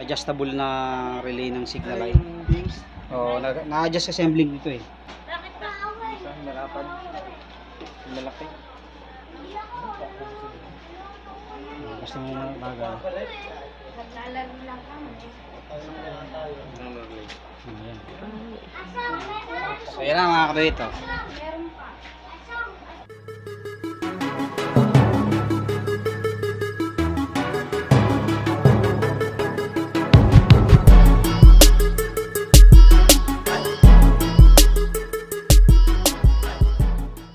Adjustable na relay ng signal light. Oh, na-adjust assembling dito eh. Saan malapad? Malaki. Gusto mo bagal. Naglalaro lang kami. Ayan. So yan ang mga kadito. Meron pa.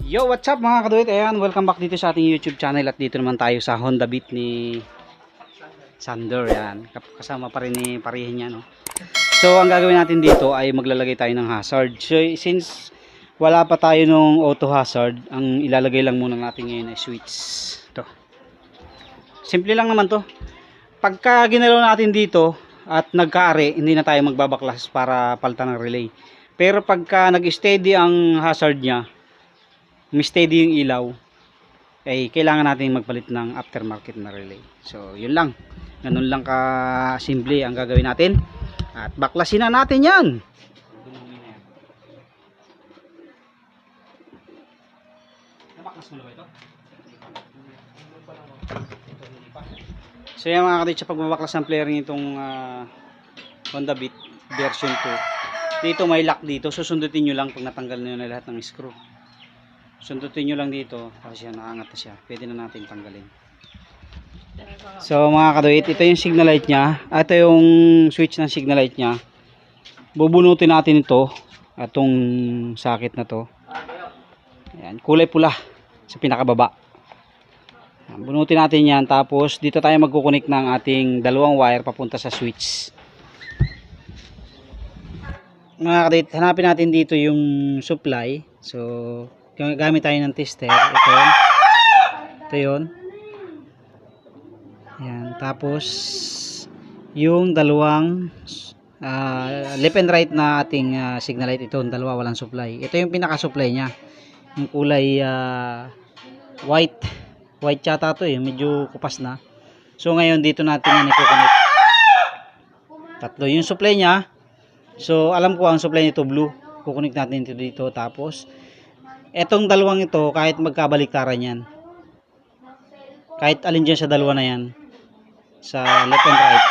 Yo, what's up mga kaduit? Ayan, welcome back dito sa ating YouTube channel. At dito naman tayo sa Honda Beat ni Sander. Yan, kasama pa rin ni parihin niya, no? So ang gagawin natin dito ay maglalagay tayo ng hazard. So since wala pa tayo nung auto hazard, ang ilalagay lang muna natin ngayon ay switch. Ito. Simple lang naman to. Pagka ginalaw natin dito at nagkaari, hindi na tayo magbabaklas para palitan ng relay. Pero pagka nag-steady ang hazard niya, steady yung ilaw, ay kailangan natin magpalit ng aftermarket na relay. So yun lang, ganun lang ka simple ang gagawin natin at baklasin na natin yan. Nabaklas mo na ba ito? So yan mga kadit, sa pagbabaklas ng flaring itong Honda Beat version 2, dito may lock dito, susundutin nyo lang pag natanggal nyo na lahat ng screw. Sundutin nyo lang dito kasi naangat na siya, pwede na natin tanggalin. So mga kaduit, ito yung signal light nya, ito yung switch ng signal light nya. Bubunutin natin ito, itong sakit na to. Ayan, kulay pula sa pinakababa. Ayan, bunutin natin yan, tapos dito tayo magkukunik ng ating dalawang wire papunta sa switch. Mga kaduit, hanapin natin dito yung supply. So gamit tayo ng tester. Ito yun. Ayan. Tapos yung dalawang left and right na ating signal light, ito yung dalawa walang supply. Ito yung pinaka supply nya, yung kulay white yata to eh, medyo kupas na. So ngayon dito natin yan i-connect. Tatlo yung supply nya. So alam ko ang supply nito blue, kukunik natin ito dito. Tapos etong dalawang ito, kahit magkabaliktaran yan, kahit alin dyan sa dalawa na yan, sa left and right,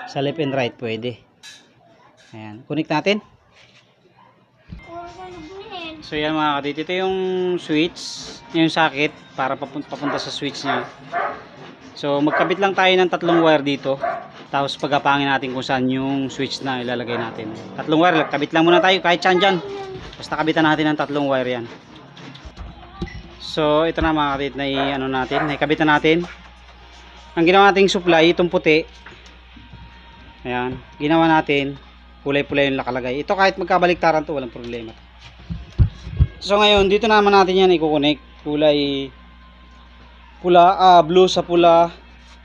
sa left and right pwede. Ayan, connect natin. So yan mga kadit, ito yung switch, yung socket para papunta sa switch nya. So magkabit lang tayo ng tatlong wire dito, tapos pagapangin natin kung saan yung switch na ilalagay natin. Tatlong wire, kabit lang muna tayo kahit saan dyan, basta kabitan natin ng tatlong wire yan. So ito na mga kadit, na ikabit na natin. Ang ginawa nating supply, itong puti, ayan, ginawa natin kulay-pula yung nakalagay. Ito kahit magkabaliktaran to, walang problema. So ngayon dito naman natin yan i-connect, kulay pula, blue sa pula,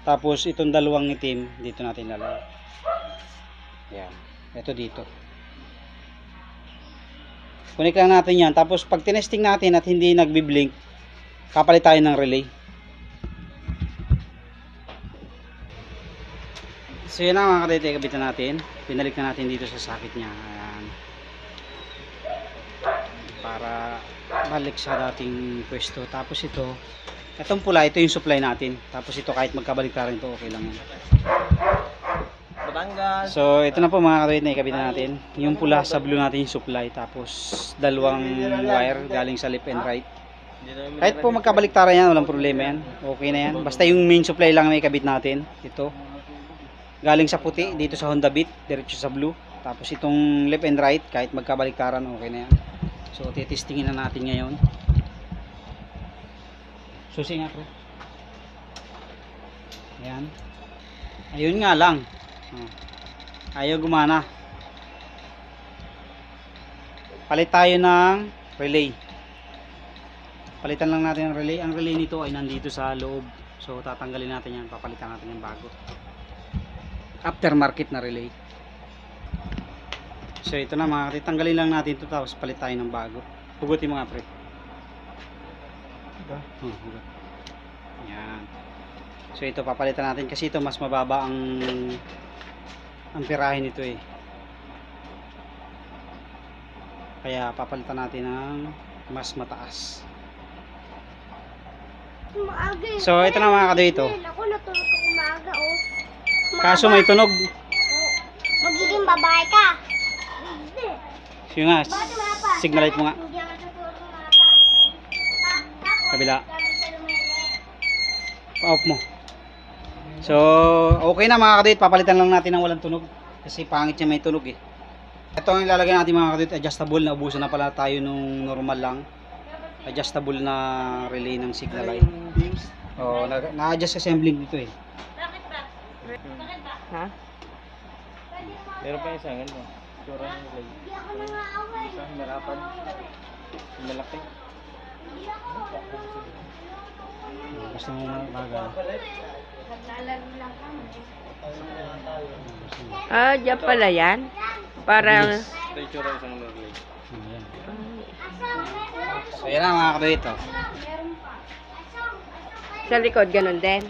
tapos itong dalawang itim dito natin lalagay. Ayan, ito dito. Connect lang natin yan, tapos pag tinesting natin at hindi nagbi-blink, kapalit tayo ng relay. So yun na mga kadete, kabitan natin. Pinalik na natin dito sa socket nya. Ayan. Para balik sa dating pwesto. Tapos itong pula, ito yung supply natin. Tapos ito kahit magkabaliktaran ito, okay lang yan. Batangas. So ito na po mga kadete, ikabitan natin. Yung pula sa blue natin yung supply. Tapos dalawang wire galing sa left and right. Kahit po magkabaliktaran yan, walang problema yan. Okay na yan. Basta yung main supply lang na ikabit natin. Ito. Galing sa puti, dito sa Honda Beat, diretso sa blue. Tapos itong left and right, kahit magkabaliktaran, okay na yan. So, titestingin na natin ngayon. Susi nga, pre. Ayan. Ayun nga lang. Ayaw gumana. Palit tayo ng relay. Palitan lang natin ang relay. Ang relay nito ay nandito sa loob. So tatanggalin natin yan. Papalitan natin yung bago. Aftermarket na relay. So ito na mga kapatid. Tanggalin lang natin ito. Tapos palit tayo ng bago. Hugutin mo nga pre. Hugot. Yan. So ito papalitan natin. Kasi ito mas mababa ang amperahe nito eh. Kaya papalitan natin ng mas mataas. Maaga eh. So ito na mga kaduit oh. Ako natulog ako maaga oh. Kaso may tunog. Magiging babae ka. Hindi. Sige nga, Bakit wala pa? signal light mo nga. Hindi ako natulog ako maaga. Tapos, Kabila. sabi sa lumele. Pa-off mo. So, okay na mga kaduit. Papalitan lang natin ng walang tunog. Kasi pangit niya may tunog eh. Ito ang ilalagay natin mga kaduit. Adjustable. Naubusan na pala tayo nung normal lang. Adjustable na relay ng signal light. Oh, na-adjust assembling dito eh. Bakit ba? Bakit ba? Ha? Meron pa yung isang ano. Tsura ng relay. Hindi ako nangaaway. Isang malapad. Malaki. Gusto mo magal. Naglalaro lang kami. Ah, dyan pala yan? Parang, Ito yung tsura isang relay. Ayan. So, yan na mga kaduit oh. Meron pa. sa likod, ganun din.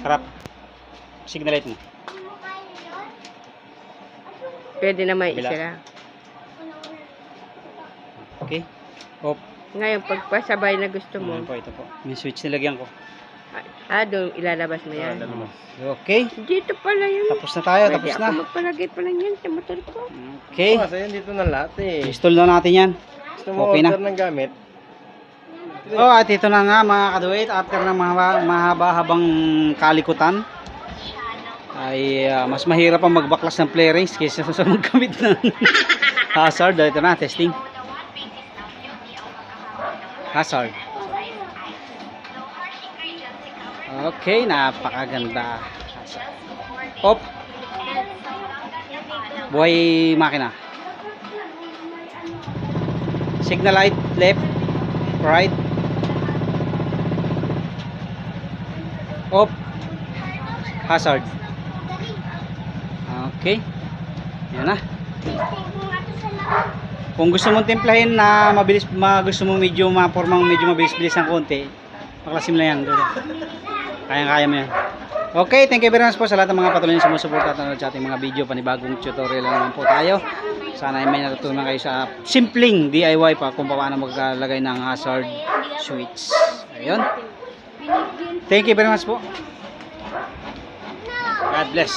Harap. Signal light mo. Pwede na may Kabila. isa lang. Okay. Off. Ngayon, pagpasabay na gusto mo, Ayan po, ito po. May switch nilagyan ko. doon ilalabas mo yan. Okay. Dito pala yun. Tapos na tayo. Pwede Tapos ako na. magpalagay pala yan sa motor ko. Okay. Kasi yan dito na lahat eh. Install na natin yan. Gusto mo Okay na. order ng gamit? Oh, at ito na nga mga kaduit. After ng mahaba-habang kalikutan, ay mas mahirap ang magbaklas ng play rings kaysa sa magkamit ng hazard. Ito na, testing. Hazard. Okay, napakaganda. Op. Buhay makina. Signal light, left, right. Op. Hazard. Okay. Yan na. Kung gusto mong timplahin na mabilis, gusto mo medyo mapormang medyo mabilis-bilis ng konti, paklasim lang yan. Kayang-kaya mo yan. Okay, thank you very much po sa lahat ng mga patuloy na sumusuporta at nanonood sa ating mga video. Panibagong tutorial na naman po tayo. Sana ay may natutunan kayo sa simpleng DIY pa kung paano maglalagay ng hazard switch. Ayun. Thank you very much po. God bless.